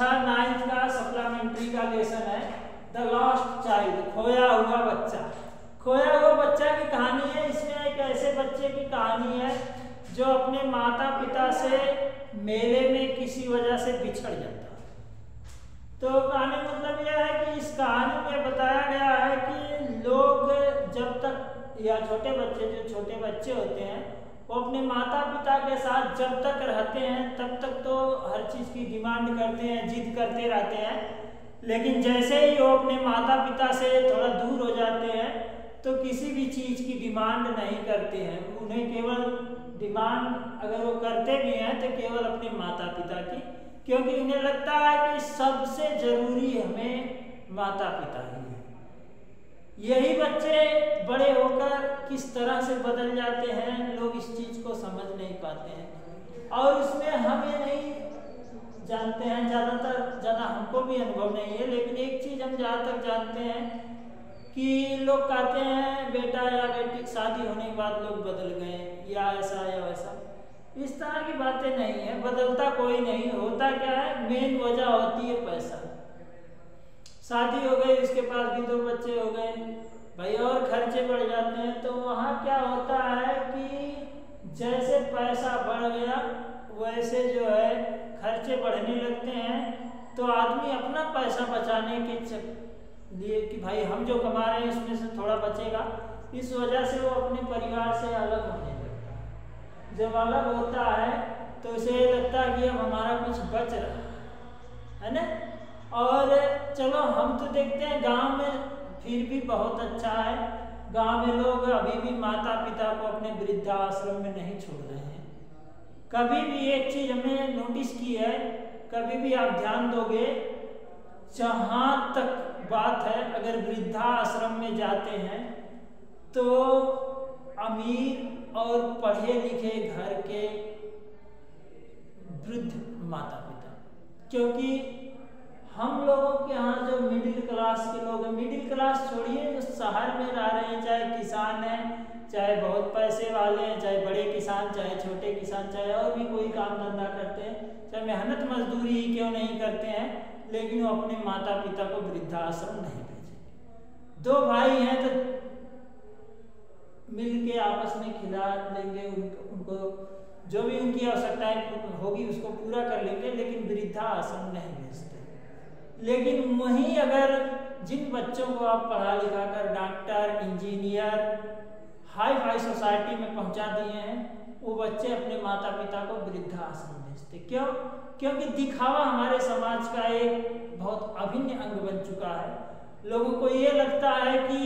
कक्षा 9 का सप्लीमेंट्री का लेसन है द लॉस्ट चाइल्ड, खोया हुआ बच्चा। खोया हुआ बच्चा की कहानी है। इसमें एक ऐसे बच्चे की कहानी है जो अपने माता पिता से मेले में किसी वजह से बिछड़ जाता है। तो कहानी मतलब यह है कि इस कहानी में बताया गया है कि लोग जब तक, या छोटे बच्चे, जो छोटे बच्चे होते हैं वो अपने माता पिता के साथ जब तक रहते हैं तब तक तो हर चीज़ की डिमांड करते हैं, जिद करते रहते हैं। लेकिन जैसे ही वो अपने माता पिता से थोड़ा दूर हो जाते हैं तो किसी भी चीज़ की डिमांड नहीं करते हैं। उन्हें केवल डिमांड, अगर वो करते भी हैं तो केवल अपने माता पिता की, क्योंकि उन्हें लगता है कि सबसे ज़रूरी हमें माता पिता ही है। यही बच्चे बड़े होकर किस तरह से बदल जाते हैं, लोग इस चीज़ को समझ नहीं पाते हैं। और इसमें हम ये नहीं जानते हैं, ज़्यादा हमको भी अनुभव नहीं है, लेकिन एक चीज़ हम जहाँ तक जानते हैं कि लोग कहते हैं बेटा या बेटी शादी होने के बाद लोग बदल गए, या ऐसा या वैसा। इस तरह की बातें नहीं है, बदलता कोई नहीं। होता क्या है, मेन वजह होती है पैसा। शादी हो गई, उसके पास भी 2 बच्चे हो गए भाई, और खर्चे बढ़ जाते हैं। तो वहाँ क्या होता है कि जैसे पैसा बढ़ गया वैसे जो है खर्चे बढ़ने लगते हैं। तो आदमी अपना पैसा बचाने के लिए कि भाई हम जो कमा रहे हैं उसमें से थोड़ा बचेगा, इस वजह से वो अपने परिवार से अलग होने लगता है। जब अलग होता है तो उसे लगता है कि अब हमारा कुछ बच रहा है ना। और चलो हम तो देखते हैं गांव में फिर भी बहुत अच्छा है, गांव में लोग अभी भी माता पिता को अपने वृद्धाश्रम में नहीं छोड़ रहे हैं। कभी भी एक चीज हमने नोटिस की है, कभी भी आप ध्यान दोगे, जहाँ तक बात है अगर वृद्धाश्रम में जाते हैं तो अमीर और पढ़े लिखे घर के वृद्ध माता पिता, क्योंकि हम लोगों के यहाँ जो मिडिल क्लास के लोग हैं, मिडिल क्लास छोड़िए, जो शहर में रह रहे हैं, चाहे किसान हैं, चाहे बहुत पैसे वाले हैं, चाहे बड़े किसान, चाहे छोटे किसान, चाहे और भी कोई काम धंधा करते हैं, चाहे मेहनत मजदूरी ही क्यों नहीं करते हैं, लेकिन वो अपने माता पिता को वृद्धाश्रम नहीं भेजेंगे। 2 भाई हैं तो मिल के आपस में खिला लेंगे, उनको जो भी उनकी आवश्यकताएं होगी उसको पूरा कर लेंगे, लेकिन वृद्धाश्रम नहीं भेजते। लेकिन वहीं अगर जिन बच्चों को आप पढ़ा लिखा कर doctor, engineer, hi fi society में पहुंचा दिए हैं, वो बच्चे अपने माता पिता को वृद्धाश्रम भेजते। क्यों? क्योंकि दिखावा हमारे समाज का एक बहुत अभिन्न अंग बन चुका है। लोगों को ये लगता है कि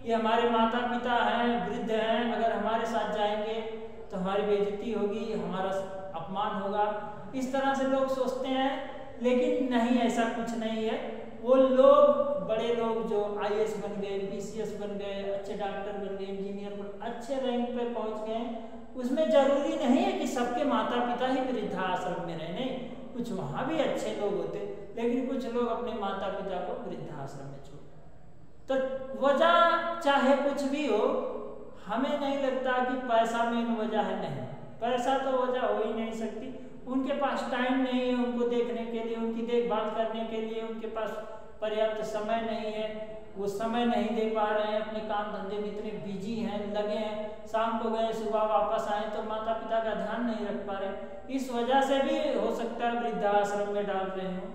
ये हमारे माता पिता हैं, वृद्ध हैं, अगर हमारे साथ जाएंगे तो हमारी बेइज्जती होगी, हमारा अपमान होगा, इस तरह से लोग सोचते हैं। लेकिन नहीं, ऐसा कुछ नहीं है। वो लोग, बड़े लोग जो IAS बन गए, PCS बन गए, अच्छे डॉक्टर बन गए, इंजीनियर बन, अच्छे रैंक पे पहुंच गए, उसमें जरूरी नहीं है कि सबके माता पिता ही वृद्धाश्रम में रहे। नहीं, कुछ वहाँ भी अच्छे लोग होते, लेकिन कुछ लोग अपने माता पिता को वृद्धाश्रम में छोड़ते। तो वजह चाहे कुछ भी हो, हमें नहीं लगता कि पैसा मेन वजह है। नहीं, पैसा तो वजह हो ही नहीं सकती। उनके पास टाइम नहीं है उनको देखने के लिए, उनकी देखभाल करने के लिए, उनके पास पर्याप्त समय नहीं है, वो समय नहीं दे पा रहे हैं, अपने काम धंधे में इतने बिजी हैं, लगे हैं, शाम को गए सुबह वापस आए तो माता पिता का ध्यान नहीं रख पा रहे। इस वजह से भी हो सकता है वृद्धाश्रम में डाल रहे हो।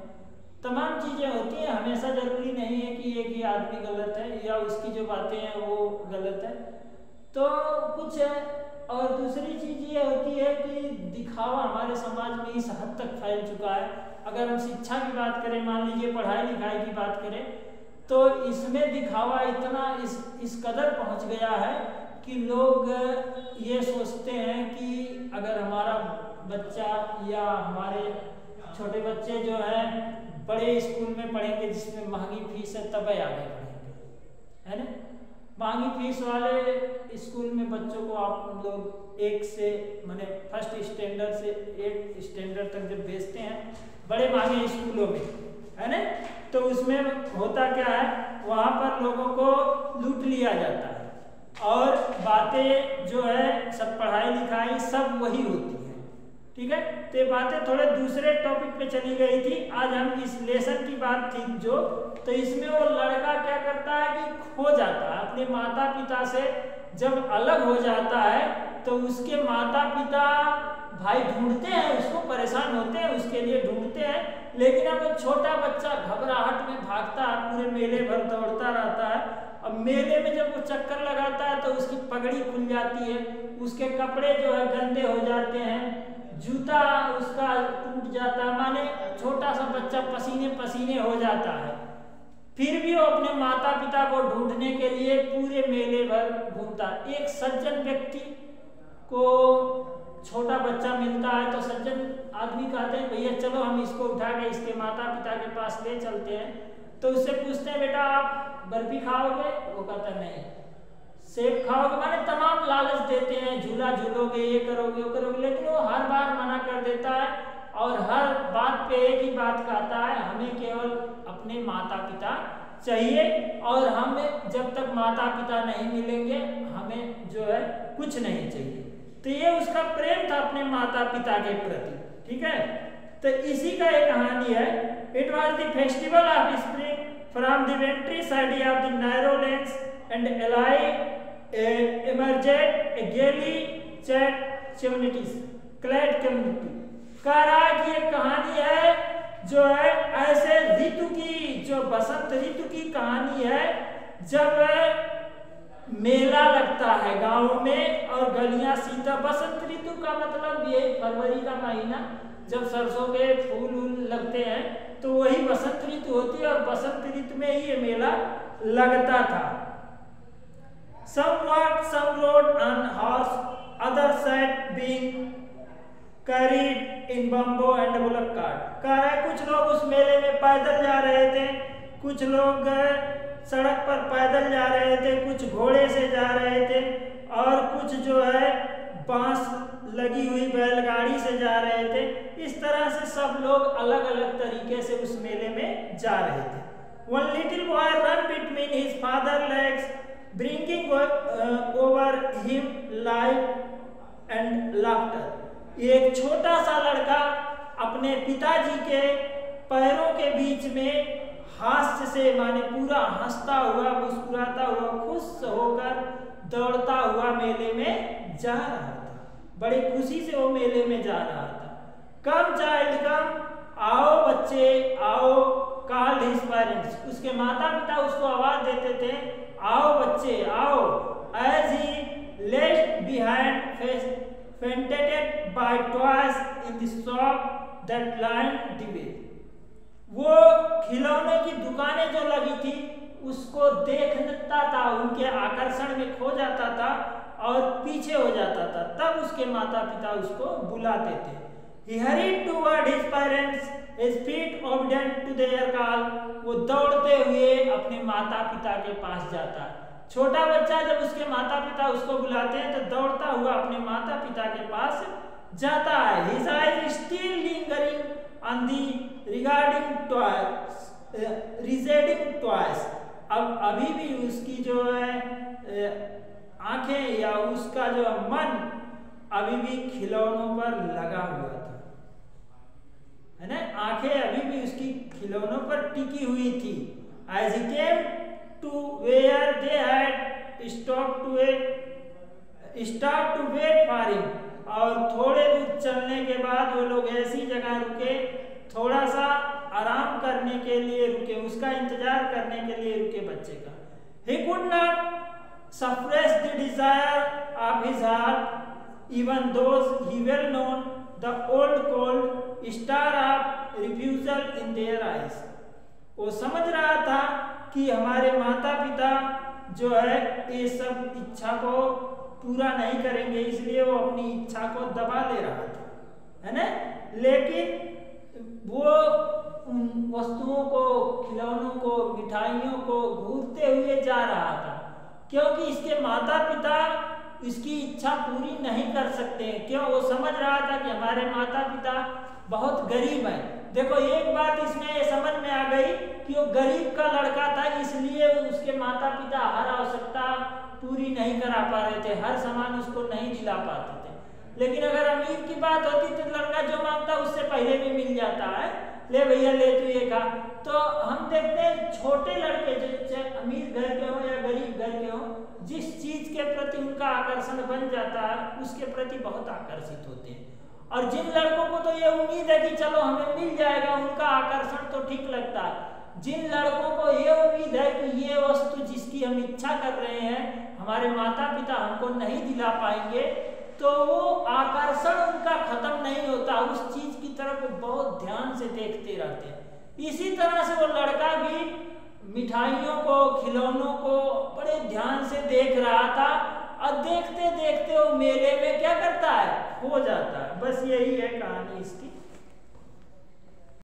तमाम चीज़ें होती हैं, हमेशा जरूरी नहीं है कि एक ही आदमी गलत है या उसकी जो बातें हैं वो गलत है। तो कुछ है। और दूसरी चीज़ ये होती है कि दिखावा हमारे समाज में इस हद तक फैल चुका है। अगर हम शिक्षा की बात करें, मान लीजिए पढ़ाई लिखाई की बात करें, तो इसमें दिखावा इतना इस कदर पहुंच गया है कि लोग ये सोचते हैं कि अगर हमारा बच्चा या हमारे छोटे बच्चे जो हैं बड़े स्कूल में पढ़ेंगे जिसमें महंगी फीस है, तब आगे पढ़ेंगे, है ना। महंगी फीस वाले स्कूल में बच्चों को आप लोग 1 से माने फर्स्ट स्टैंडर्ड से 8 स्टैंडर्ड तक जब भेजते हैं बड़े महंगे स्कूलों में, है ना, तो उसमें होता क्या है, वहाँ पर लोगों को लूट लिया जाता है और बातें जो है सब पढ़ाई लिखाई सब वही होती है। ठीक है। तो ये बातें थोड़े दूसरे टॉपिक पे चली गई थी, आज हम इस लेसन की बात थी जो, तो इसमें वो लड़का क्या करता है कि खो जाता है अपने माता पिता से, जब अलग हो जाता है तो उसके माता पिता भाई ढूंढते हैं उसको, परेशान होते हैं उसके लिए ढूंढते हैं, लेकिन अब वो छोटा बच्चा घबराहट में भागता है, पूरे मेले भर दौड़ता रहता है। अब मेले में जब वो चक्कर लगाता है तो उसकी पगड़ी खुल जाती है, उसके कपड़े जो है गंदे हो जाते हैं, जूता उसका टूट जाता है, माने छोटा सा बच्चा पसीने पसीने हो जाता है। फिर भी वो अपने माता पिता को ढूंढने के लिए पूरे मेले भर घूमता है। एक सज्जन व्यक्ति को छोटा बच्चा मिलता है तो सज्जन आदमी कहते हैं भैया चलो हम इसको उठा के इसके माता पिता के पास ले चलते हैं। तो उससे पूछते हैं बेटा आप बर्फी खाओगे? वो कहता है नहीं। सेब खाओगे? माने तमाम लालच देते हैं, झूला झूलोगे, ये करोगे वो करोगे, लेकिन वो हर बार मना कर देता है और हर बात पे एक ही बात कहता है हमें केवल अपने माता पिता चाहिए और हमें जब तक माता पिता नहीं मिलेंगे हमें जो है कुछ नहीं चाहिए। तो ये उसका प्रेम था अपने माता पिता के प्रति, ठीक है। तो इसी का एक कहानी है। It was the festival of spring from the wintry side of the narrow lanes and Ali emerged a gaily chat communities clad community. कह रहा है कि एक कहानी है जो है ऐसे ऋतु की, जो बसंत ऋतु की कहानी है, जब मेला लगता है गांव में और गलियां सीता। बसंत ऋतु का मतलब ये फरवरी का महीना जब सरसों के फूल लगते हैं तो वही बसंत ऋतु होती है और बसंत ऋतु में ही ये मेला लगता था। Some walked, some rode on horse, others sat being carried in bamboo and bullock cart। कह रहा है कुछ लोग उस मेले में पैदल जा रहे थे, कुछ लोग सड़क पर पैदल जा रहे थे, कुछ घोड़े से जा रहे थे और कुछ जो है बांस लगी हुई बैलगाड़ी से जा रहे थे। इस तरह से सब लोग अलग अलग तरीके से उस मेले में जा रहे थे। One little boy ran between his father's legs, bringing over him life and laughter। एक छोटा सा लड़का अपने पिताजी के पैरों के बीच में हास्य से, माने पूरा हंसता हुआ, मुस्कुराता हुआ, खुश होकर दौड़ता हुआ मेले में जा रहा था। बड़ी खुशी से वो मेले में जा रहा था। कम चाइल्ड कम, आओ बच्चे आओ, कॉल्ड हिज पेरेंट्स। उसके माता पिता उसको आवाज देते थे आओ बच्चे आओ। As he left behind fainted by toys in the shop that lined the way। वो खिलौने की दुकानें जो लगी थी उसको देखता था, उनके आकर्षण में खो जाता था और पीछे हो जाता था। तब उसके माता पिता उसको बुलाते थे। He hurried toward his parents, his feet obedient to their call। वो दौड़ते हुए अपने माता पिता के पास जाता है। छोटा बच्चा जब उसके माता पिता उसको बुलाते हैं तो दौड़ता हुआ अपने माता पिता के पास जाता है। His eyes still lingering on the receding toys। अब अभी भी उसकी जो है आंखें या उसका जो मन अभी भी खिलौनों पर लगा हुआ था, है ना। आंखें अभी भी उसकी खिलौनों पर टिकी हुई थी। As he came to where they had stopped to wait for him। और थोड़े दूर चलने के बाद वो लोग ऐसी जगह रुके, थोड़ा सा आराम करने के लिए रुके, उसका इंतजार करने के लिए रुके बच्चे का। He could not suppress the desire of his heart, even though he well known the old cold star of refusal in their eyes। वो समझ रहा था कि हमारे माता पिता जो है ये सब इच्छा को पूरा नहीं करेंगे, इसलिए वो अपनी इच्छा को दबा ले रहा था, है ना। लेकिन वो उन वस्तुओं को, खिलौनों को, मिठाइयों को घूरते हुए जा रहा था, क्योंकि इसके माता पिता इसकी इच्छा पूरी नहीं कर सकते। क्यों? वो समझ रहा था कि हमारे माता पिता बहुत गरीब हैं। देखो एक बात इसमें ये समझ में आ गई कि वो गरीब का लड़का था, इसलिए उसके माता पिता हर आवश्यकता पूरी नहीं करा पा रहे थे, हर सामान उसको नहीं दिला पाते थे। लेकिन अगर अमीर की बात होती तो लड़का जो मांगता उससे पहले भी मिल जाता है, ले भैया ले तू ये खा। तो हम देखते हैं छोटे लड़के जो चाहे अमीर घर के हो या गरीब घर के हो, जिस चीज के प्रति उनका आकर्षण बन जाता है उसके प्रति बहुत आकर्षित होते हैं। और जिन लड़कों को तो ये उम्मीद है कि चलो हमें मिल जाएगा, उनका आकर्षण तो ठीक लगता है। जिन लड़कों को ये उम्मीद है कि ये वस्तु जिसकी हम इच्छा कर रहे हैं हमारे माता पिता हमको नहीं दिला पाएंगे, तो वो आकर्षण उनका खत्म नहीं होता, उस चीज की तरफ वो बहुत ध्यान से देखते रहते हैं। इसी तरह से वो लड़का भी मिठाइयों को, खिलौनों को बड़े ध्यान से देख रहा था और देखते देखते वो मेले में क्या करता है, खो जाता है। बस यही है कहानी इसकी।